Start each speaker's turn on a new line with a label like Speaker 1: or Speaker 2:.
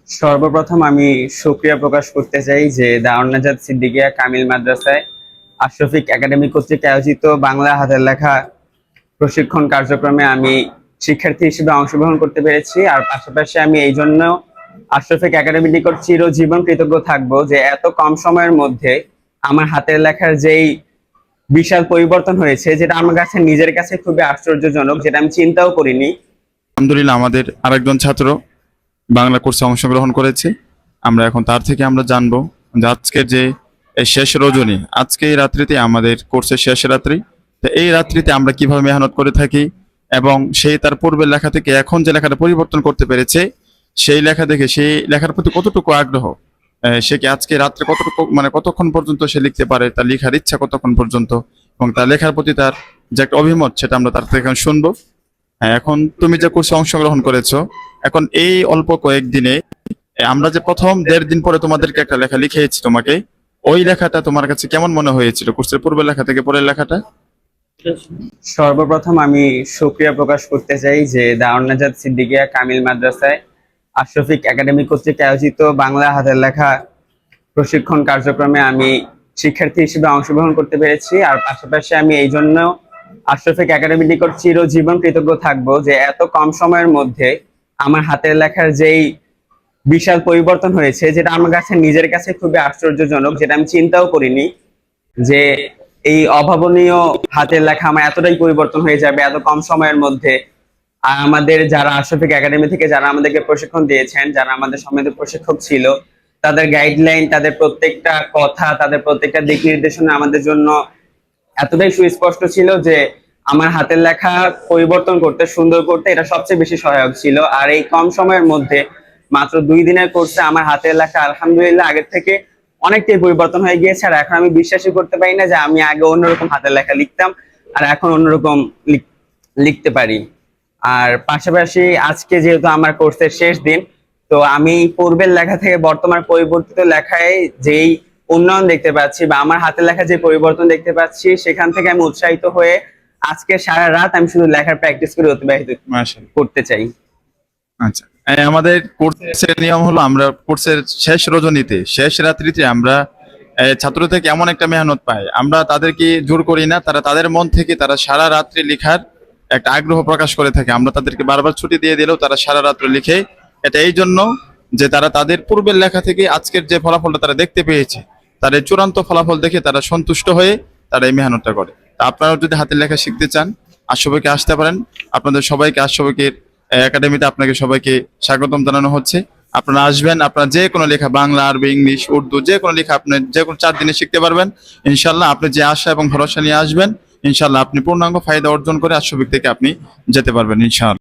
Speaker 1: সর্বপ্রথম আমি শুকরিয়া প্রকাশ করতে চাই যে দারুন নাজাত সিদ্দিকিয়া কামিল মাদ্রাসায় আশরাফিক একাডেমি কর্তৃক আয়োজিত বাংলা হাতের লেখা প্রশিক্ষণ কার্যক্রমে আমি শিক্ষার্থী হিসেবে অংশগ্রহণ করতে পেরেছি। আর পাশাপাশি আমি এই জন্য আশরাফিক একাডেমির নিকট চিরজীবন কৃতজ্ঞ থাকবো যে এত কম সময়ের মধ্যে আমার হাতের লেখার যেই বিশাল পরিবর্তন হয়েছে, যেটা আমার কাছে নিজের কাছে খুবই আশ্চর্যজনক, যেটা আমি চিন্তাও করিনি।
Speaker 2: আলহামদুলিল্লাহ, আমাদের আরেকজন ছাত্র বাংলা কোর্সে অংশগ্রহণ করেছে। আমরা এখন তার থেকে আমরা জানবো যে আজকের যে এই শেষ রজনী, আজকে এই রাত্রিতে আমাদের কোর্সের শেষ রাত্রি। তো এই রাত্রিতে আমরা কিভাবে মেহনত করে থাকি এবং সেই তার পূর্বের লেখা থেকে এখন যে লেখাটা পরিবর্তন করতে পেরেছে, সেই লেখা দেখে সেই লেখার প্রতি কতটুকু আগ্রহ, সে কি আজকে রাত্রে কতটুকু কতক্ষণ পর্যন্ত সে লিখতে পারে, তার লেখার ইচ্ছা কতক্ষণ পর্যন্ত, এবং তার লেখার প্রতি তার যে একটা অভিমত, সেটা আমরা তার থেকে এখন শুনবো। হ্যাঁ, এখন তুমি যে কোর্সে অংশগ্রহণ করেছো, এখন এই অল্প কয়েকদিনে আমরা যে প্রথম 1.5 দিন পরে তোমাদেরকে একটা লেখা লিখিয়েছি তোমাকে, ওই লেখাটা তোমার কাছে কেমন মনে হয়েছিল কোর্সের পূর্বের লেখা থেকে পরের লেখাটা?
Speaker 1: সর্বপ্রথম আমি শুকরিয়া প্রকাশ করতে চাই যে দারুন নাজাত সিদ্দিকিয়া কামিল মাদ্রাসায় আশরাফিক একাডেমি কর্তৃক আয়োজিত বাংলা হাতের লেখা প্রশিক্ষণ কার্যক্রমে আমি শিক্ষার্থী হিসেবে অংশগ্রহণ করতে পেরেছি। আর পাশাপাশি আমি এই জন্য আশরাফিক একাডেমির নিকট চিরজীবন কৃতজ্ঞ থাকবো যে এত কম সময়ের মধ্যে আমার হাতের লেখার যেই বিশাল পরিবর্তন হয়েছে, যেটা আমার কাছে নিজের কাছে খুবই আশ্চর্যজনক, যেটা আমি চিন্তাও করিনি যে এই অভাবনীয় হাতের লেখা আমার এতটাই পরিবর্তন হয়ে যাবে এত কম সময়ের মধ্যে। আর আমাদের যারা আশরাফিক একাডেমি থেকে যারা আমাদেরকে প্রশিক্ষণ দিয়েছেন, যারা আমাদের সম্মানিত প্রশিক্ষক ছিল, তাদের গাইডলাইন, তাদের প্রত্যেকটা কথা, তাদের প্রত্যেকটা দিক নির্দেশনা আমাদের জন্য এতটাই সুস্পষ্ট ছিল যে আমার হাতের লেখা পরিবর্তন করতে, সুন্দর করতে এটা সবচেয়ে বেশি সহায়ক ছিল। আর এই কম সময়ের মধ্যে মাত্র 2 দিনের কোর্সে আমার হাতের লেখা আলহামদুলিল্লাহ আগের থেকে অনেকটাই পরিবর্তন হয়ে গিয়েছে। আর এখন আমি বিশ্বাসই করতে পারি না যে আমি আগে অন্যরকম হাতের লেখা লিখতাম আর এখন অন্যরকম লিখতে পারি। আর পাশাপাশি আজকে যেহেতু আমার কোর্সের শেষ দিন, তো আমি পূর্বের লেখা থেকে বর্তমান পরিবর্তিত লেখায় যেই উন্নয়ন দেখতে পাচ্ছি বা আমার হাতের লেখা যে পরিবর্তন দেখতে পাচ্ছি, সেখান থেকে আমি উৎসাহিত হয়ে আজকে সারা রাত আমি শুধু লেখার প্র্যাকটিস করে অতিবাহিত করতে চাই।
Speaker 2: আচ্ছা, আমাদের কোর্সের নিয়ম হলো আমরা কোর্সের শেষ রজনীতে, শেষ রাত্রিতে আমরা ছাত্র থেকে এমন একটা মেহনত পাই, আমরা তাদেরকে জোর করি না, তারা তাদের মন থেকে তারা সারা রাত্রি লেখার একটা আগ্রহ প্রকাশ করে থাকে। আমরা তাদেরকে বারবার ছুটি দিয়ে দিলেও তারা সারা রাত্রে লিখে। এটা এই জন্য যে তারা তাদের পূর্বের লেখা থেকে আজকের যে ফলাফলটা তারা দেখতে পেয়েছে, তার এই চূড়ান্ত ফলাফল দেখে তারা সন্তুষ্ট হয়ে তারা এই মেহনতটা করে। তা আপনারা যদি হাতের লেখা শিখতে চান, আশরাফিকে আসতে পারেন। আপনাদের সবাইকে আশরাফিকের একাডেমিতে আপনাকে সবাইকে স্বাগতম জানানো হচ্ছে। আপনারা আসবেন, আপনারা যে কোনো লেখা, বাংলা, আরবি, ইংলিশ, উর্দু, যে কোনো লেখা আপনি যে কোনো 4 দিনে শিখতে পারবেন ইনশাল্লাহ। আপনি যে আশা এবং ভরসা নিয়ে আসবেন, ইনশাল্লাহ আপনি পূর্ণাঙ্গ ফায়দা অর্জন করে আশরাফিক থেকে আপনি যেতে পারবেন ইনশাআল্লাহ।